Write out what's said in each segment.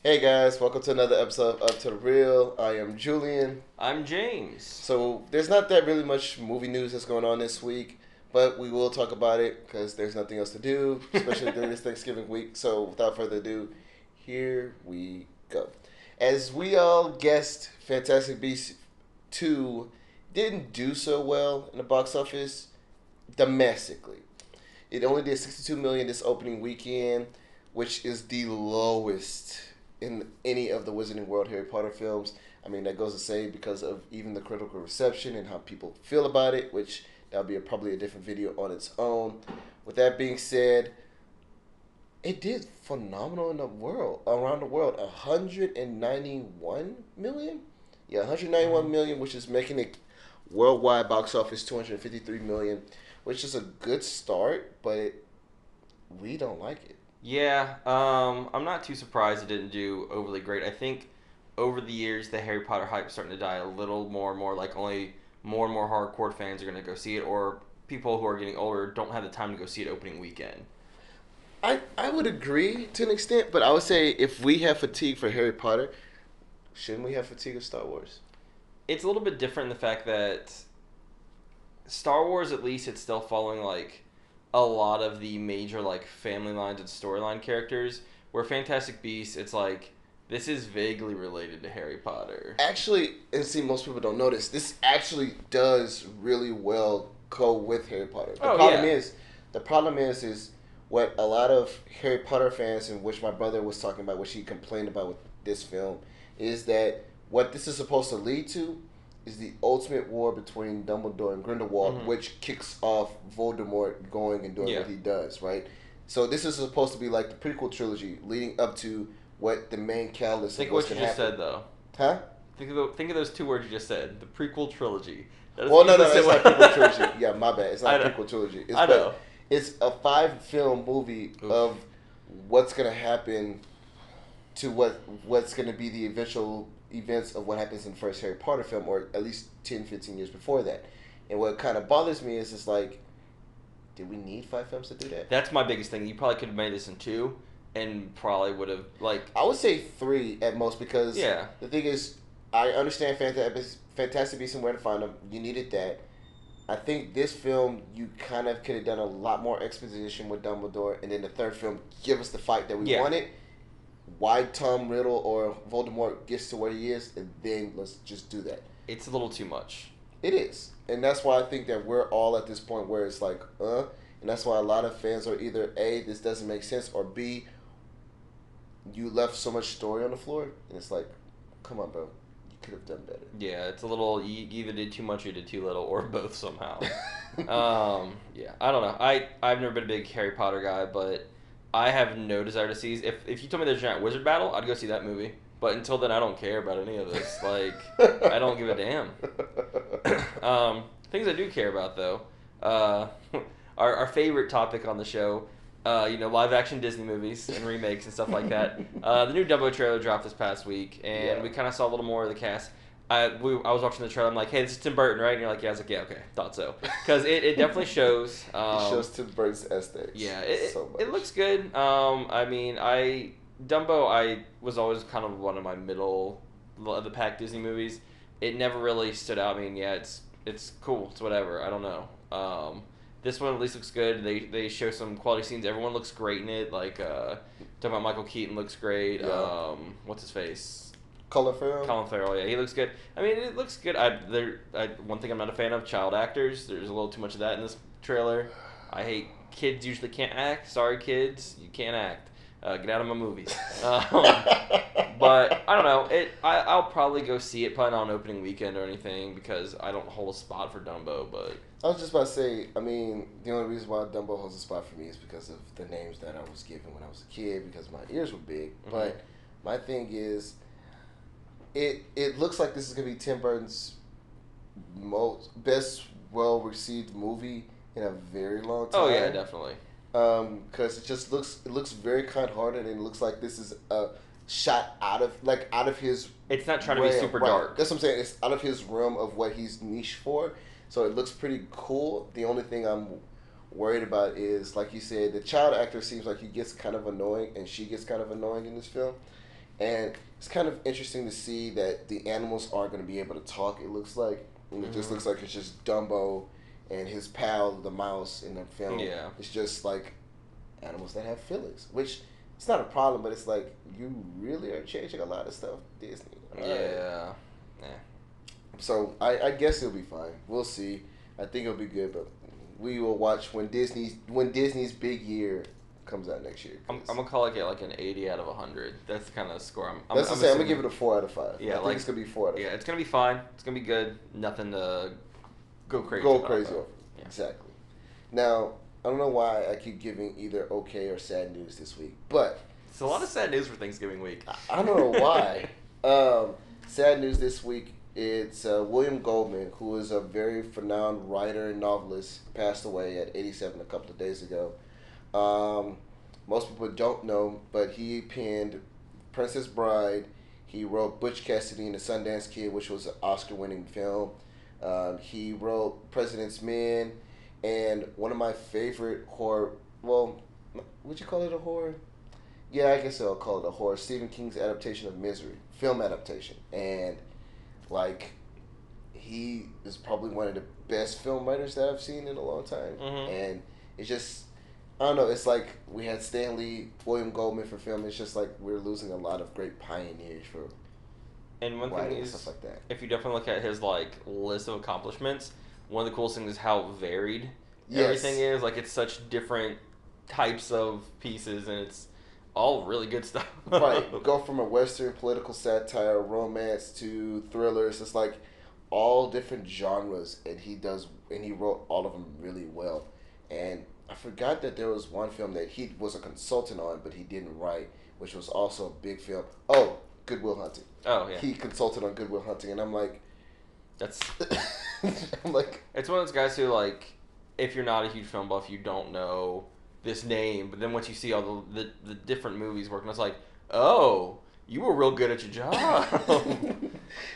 Hey guys, welcome to another episode of Up to the Real. I am Julian. I'm James. So there's not that really much movie news that's going on this week, but we will talk about it because there's nothing else to do, especially during this Thanksgiving week. So without further ado, here we go. As we all guessed, Fantastic Beasts 2 didn't do so well in the box office domestically. It only did 62 million this opening weekend, which is the lowest in any of the Wizarding World Harry Potter films. I mean, that goes to say because of even the critical reception and how people feel about it, which that'll be probably a different video on its own. With that being said, it did phenomenal in the world, around the world. 191 million? Yeah, 191 million, which is making it worldwide box office 253 million, which is a good start, but we don't like it. Yeah, I'm not too surprised it didn't do overly great. I think over the years the Harry Potter hype is starting to die a little more and more. Like only more and more hardcore fans are going to go see it, or people who are getting older don't have the time to go see it opening weekend. I would agree to an extent, but I would say if we have fatigue for Harry Potter, shouldn't we have fatigue of Star Wars? It's a little bit different in the fact that Star Wars, at least, it's still following like a lot of the major like family lines and storyline characters. Where Fantastic Beasts, it's like this is vaguely related to Harry Potter. Actually, and see, most people don't notice, this actually does really well go with Harry Potter. The problem is what a lot of Harry Potter fans, and which my brother was talking about, which he complained about with this film, is that what this is supposed to lead to is the ultimate war between Dumbledore and Grindelwald, which kicks off Voldemort going and doing what he does, right? So this is supposed to be like the prequel trilogy leading up to what the main catalyst Think of of what's what you going to just happen. said, though. Huh? Think of those two words you just said. The prequel trilogy. Well, no, it's not prequel trilogy. Yeah, my bad. It's not a prequel trilogy. I know. It's a 5-film movie of what's going to happen to what's going to be the eventual events of what happens in the first Harry Potter film, or at least 10, 15 years before that. And what kind of bothers me is it's like, did we need 5 films to do that? That's my biggest thing. You probably could have made this in 2, and probably would have like. I would say 3 at most because the thing is, I understand Fantastic Beasts and Where to Find Them. You needed that. I think this film, you kind of could have done a lot more exposition with Dumbledore, and then the third film, give us the fight that we wanted. Why Tom Riddle or Voldemort gets to where he is, and then let's just do that. It's a little too much. It is. And that's why I think that we're all at this point where it's like, and that's why a lot of fans are either A, this doesn't make sense, or B, you left so much story on the floor, and it's like, come on, bro. You could have done better. Yeah, it's a little, you either did too much or you did too little, or both somehow. I don't know. I've never been a big Harry Potter guy, but I have no desire to see. If you told me there's a giant wizard battle, I'd go see that movie. But until then, I don't care about any of this. Like, I don't give a damn. Things I do care about, though, our favorite topic on the show, live action Disney movies and remakes and stuff like that. The new Dumbo trailer dropped this past week, and we kind of saw a little more of the cast. I was watching the trailer. I'm like, hey, this is Tim Burton, right? And you're like, yeah. I was like, yeah, okay, thought so. Because it definitely shows. It shows Tim Burton's aesthetics. Yeah, so much. It looks good. Dumbo, I was always kind of one of my middle of the pack Disney movies. It never really stood out. I mean, yeah, it's cool. It's whatever. I don't know. This one at least looks good. They show some quality scenes. Everyone looks great in it. Like talking about Michael Keaton looks great. Yeah. What's his face? Colin Farrell, yeah, he looks good. I mean, it looks good. One thing I'm not a fan of, child actors. There's a little too much of that in this trailer. I hate kids usually can't act. Sorry, kids, you can't act. Get out of my movies. But I don't know. I'll probably go see it, probably not on opening weekend or anything, because I don't hold a spot for Dumbo. But I was just about to say, I mean, the only reason why Dumbo holds a spot for me is because of the names that I was given when I was a kid, because my ears were big. Mm-hmm. But my thing is, it looks like this is gonna be Tim Burton's best well-received movie in a very long time. Oh yeah, definitely. Because it looks very kind-hearted, and it looks like this is a shot out of his. It's not trying to be super dark. That's what I'm saying. It's out of his realm of what he's niche for. So it looks pretty cool. The only thing I'm worried about is, like you said, the child actor seems like he gets kind of annoying, and she gets kind of annoying in this film. And it's kind of interesting to see that the animals are going to be able to talk, it looks like. And it just looks like it's just Dumbo and his pal, the mouse, in the film. Yeah. It's just like animals that have feelings, which it's not a problem, but it's like you really are changing a lot of stuff, Disney. Yeah. So I guess it'll be fine. We'll see. I think it'll be good, but we will watch when Disney's big year comes out next year. I'm gonna call it like an 80 out of 100. That's the kind of score I'm gonna give it a 4 out of 5. Yeah, I think it's gonna be 4 out of 5. Yeah, it's gonna be fine. It's gonna be good. Nothing to go crazy. Over. Yeah. Exactly. Now I don't know why I keep giving either okay or sad news this week, but it's a lot of sad news for Thanksgiving week. I don't know why. Sad news this week. It's William Goldman, who is a very renowned writer and novelist, passed away at 87 a couple of days ago. Most people don't know, but he penned Princess Bride. He wrote Butch Cassidy and the Sundance Kid, which was an Oscar-winning film. He wrote President's Men, and one of my favorite horror. Well, would you call it a horror? Yeah, I guess I'll call it a horror. Stephen King's adaptation of Misery, film adaptation, and like he is probably one of the best film writers that I've seen in a long time, and it's just. I don't know. It's like we had Stanley, William Goldman for film. It's just like we're losing a lot of great pioneers for and one thing is, stuff like that. If you definitely look at his like list of accomplishments, one of the coolest things is how varied everything is. Like it's such different types of pieces, and it's all really good stuff. Right. Go from a Western political satire, romance to thrillers. It's like all different genres, and he wrote all of them really well. And I forgot that there was one film that he was a consultant on, but he didn't write, which was also a big film. Oh, Good Will Hunting. Oh, yeah. He consulted on Good Will Hunting, and I'm like... That's... I'm like... It's one of those guys who, like, if you're not a huge film buff, you don't know this name, but then once you see all the different movies working, it's like, oh, you were real good at your job.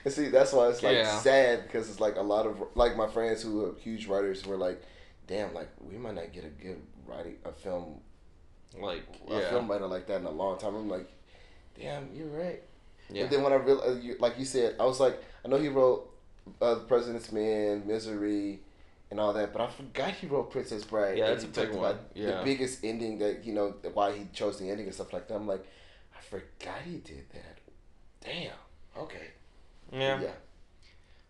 And see, that's why it's, like, sad, because it's, like, a lot of... Like, my friends who are huge writers were like, damn, like we might not get a good film writer like that in a long time. I'm like, damn, you're right. Yeah. And then when I realized, like you said, I was like, I know he wrote The President's Men, Misery, and all that, but I forgot he wrote Princess Bride. Yeah, that's a big one. The biggest ending that why he chose the ending and stuff like that. I'm like, I forgot he did that. Damn. Okay. Yeah.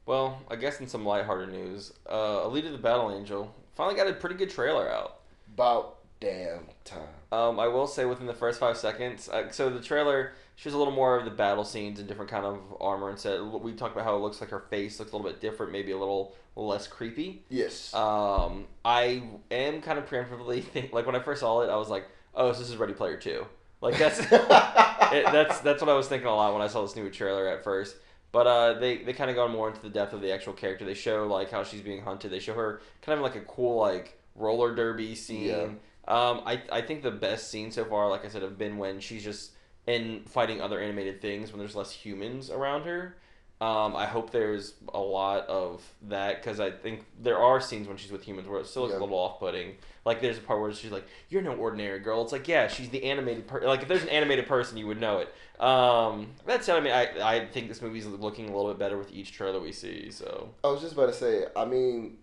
Well, I guess in some lighthearted news, Alita the Battle Angel finally got a pretty good trailer out. About damn time. I will say within the first 5 seconds, so the trailer shows a little more of the battle scenes and different kind of armor and set. We talked about how it looks like her face looks a little bit different, maybe a little less creepy. Yes. I am kind of preemptively like when I first saw it, I was like, oh, so this is Ready Player 2. Like that's that's what I was thinking a lot when I saw this new trailer at first. But they kind of go more into the depth of the actual character. They show like how she's being hunted. They show her kind of like a cool like roller derby scene. Yeah. I think the best scene so far, like I said, have been when she's just in fighting other animated things when there's less humans around her. I hope there's a lot of that because I think there are scenes when she's with humans where it still looks a little off-putting. Like there's a part where she's like, "You're no ordinary girl." It's like, yeah, she's the animated person. Like if there's an animated person, you would know it. That said, I mean, I think this movie's looking a little bit better with each trailer we see. So I was just about to say, I mean,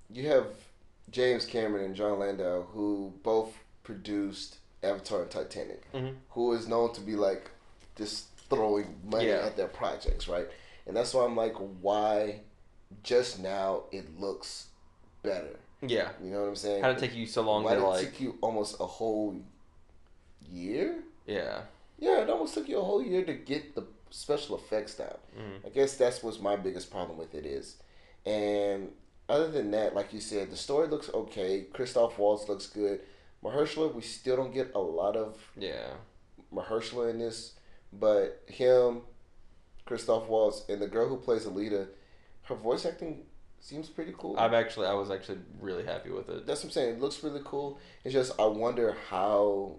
you have James Cameron and John Landau who both produced Avatar and Titanic, who is known to be like just throwing money at their projects, right? And that's why I'm like, why just now it looks better? Yeah. You know what I'm saying? How did it take you so long why to did like... it take you almost a whole year? Yeah. Yeah, it almost took you a whole year to get the special effects down. I guess that's what's my biggest problem with it is. And other than that, like you said, the story looks okay. Christoph Waltz looks good. Mahershala, we still don't get a lot of Mahershala in this, but him, Christoph Waltz, and the girl who plays Alita, her voice acting seems pretty cool. I was actually really happy with it. That's what I'm saying. It looks really cool. It's just I wonder how.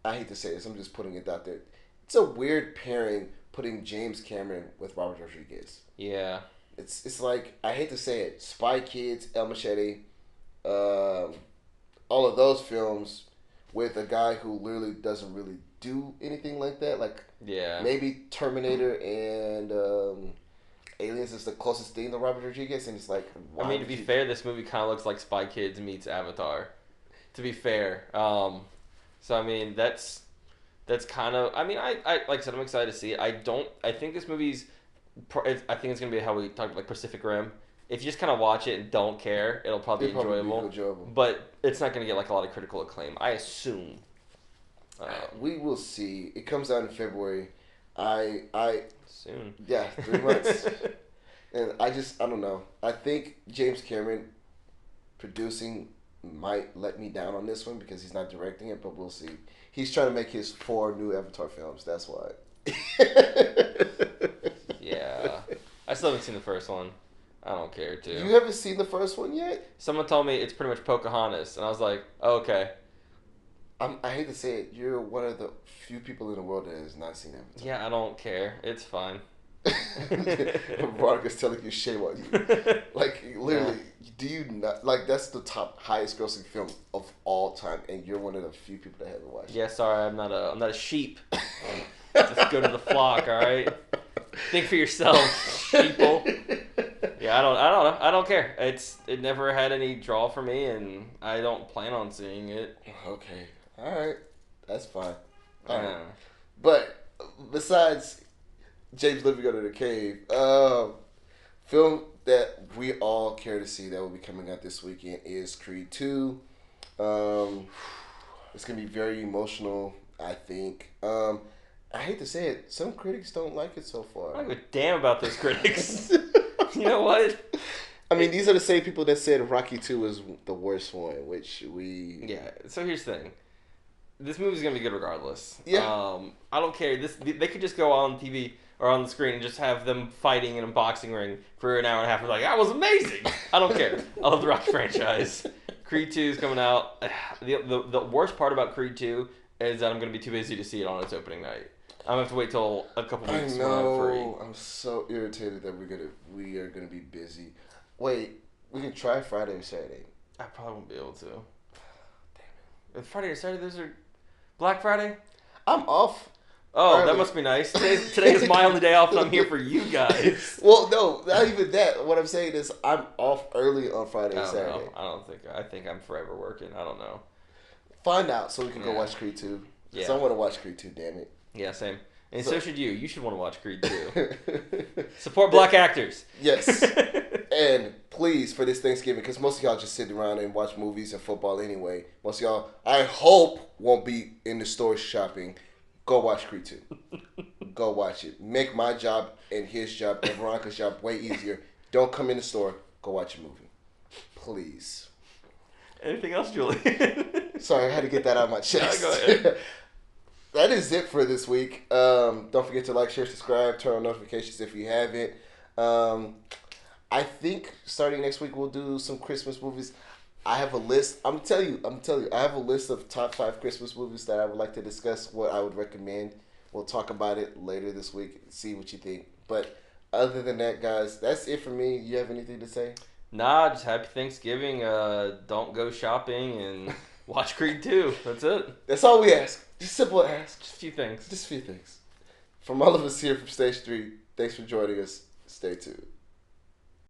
I hate to say this. I'm just putting it out there. It's a weird pairing putting James Cameron with Robert Rodriguez. Yeah. It's like I hate to say it. Spy Kids, El Machete, all of those films with a guy who literally doesn't really do anything like that. Like maybe Terminator and Aliens is the closest thing to Robert Rodriguez, and it's like. I mean, to be fair, this movie kind of looks like Spy Kids meets Avatar. To be fair, so I mean that's kind of. I mean, I like I said, I'm excited to see it. I think this movie's. I think it's gonna be how we talked about like Pacific Rim. If you just kind of watch it and don't care, it'll probably be enjoyable. But it's not gonna get like a lot of critical acclaim, I assume. We will see. It comes out in February. Soon. Yeah, 3 months. And I don't know. I think James Cameron producing might let me down on this one because he's not directing it, but we'll see. He's trying to make his 4 new Avatar films. That's why. Yeah. I still haven't seen the first one. I don't care to. You haven't seen the first one yet? Someone told me it's pretty much Pocahontas, and I was like, oh, okay. I hate to say it, you're one of the few people in the world that has not seen Avatar. Yeah, I don't care. It's fine. Veronica's telling you shame on you. Like, literally, do you not... Like, that's the top highest grossing film of all time, and you're one of the few people that haven't watched it. Yeah, sorry, I'm not a sheep. Just go to the flock, all right? Think for yourself, sheeple. Yeah, I don't know. I don't care. It never had any draw for me, and I don't plan on seeing it. Okay. All right. That's fine. All right. But besides James Living Under the Cave, film that we all care to see that will be coming out this weekend is Creed 2. It's going to be very emotional, I think. I hate to say it, some critics don't like it so far. I don't give a damn about those critics. You know what? I mean, these are the same people that said Rocky 2 was the worst one, which we... Yeah, so here's the thing. This movie's going to be good regardless. Yeah. I don't care. They could just go on TV or on the screen and just have them fighting in a boxing ring for an hour and a half. And like, that was amazing. I don't care. I love the Rocky franchise. Creed 2 is coming out. The worst part about Creed 2 is that I'm going to be too busy to see it on its opening night. I'm going to have to wait till a couple weeks when I'm free. I'm so irritated that we are gonna be busy. Wait, we can try Friday or Saturday. I probably won't be able to. Damn it. Friday or Saturday, those are Black Friday? I'm off. Oh, early. That must be nice. Today is my only day off, and I'm here for you guys. Well, no, not even that. What I'm saying is I'm off early on Friday and Saturday. I think I'm forever working. I don't know. Find out so we can go watch Creed 2. Yeah. So I want to watch Creed 2, damn it. Yeah, same. And so should you. You should want to watch Creed 2. Support black actors. Yes. And please, for this Thanksgiving, because most of y'all just sit around and watch movies and football anyway. Most of y'all, I hope, won't be in the store shopping. Go watch Creed 2. Go watch it. Make my job and his job and Veronica's job way easier. Don't come in the store. Go watch a movie. Please. Anything else, Julie? Sorry, I had to get that out of my chest. Go ahead. That is it for this week. Don't forget to like, share, subscribe, turn on notifications if you haven't. I think starting next week we'll do some Christmas movies. I have a list. I'm telling you, I have a list of top 5 Christmas movies that I would like to discuss, what I would recommend. We'll talk about it later this week, see what you think. But other than that, guys, that's it for me. You have anything to say? Nah, just happy Thanksgiving. Don't go shopping and watch Creed 2. That's it. That's all we ask. Just simple ask. Just a few things. Just a few things. From all of us here from Stage 3, thanks for joining us. Stay tuned.